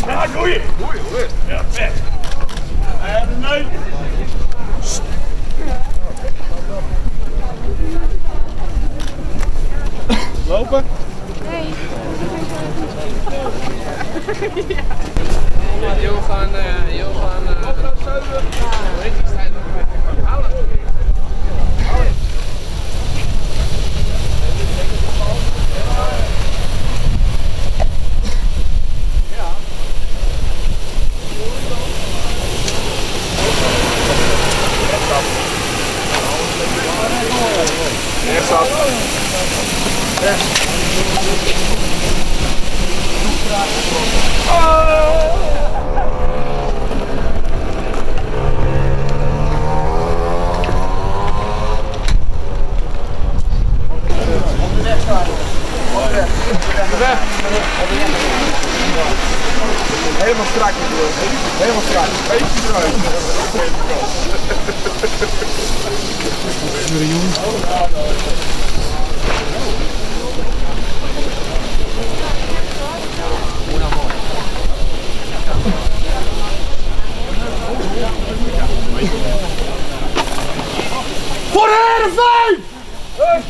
Ja, goeie. Goeie. Ja, vet. Nee. Lopen? Nee. Heel van, hoe heet die strijd nog? Halen. Rechtsaf. Rechts. Onderweg staan. Onderweg. Onderweg. Helemaal strak. Helemaal strak. Beetje eruit. Voor de Heerenveen! Hey,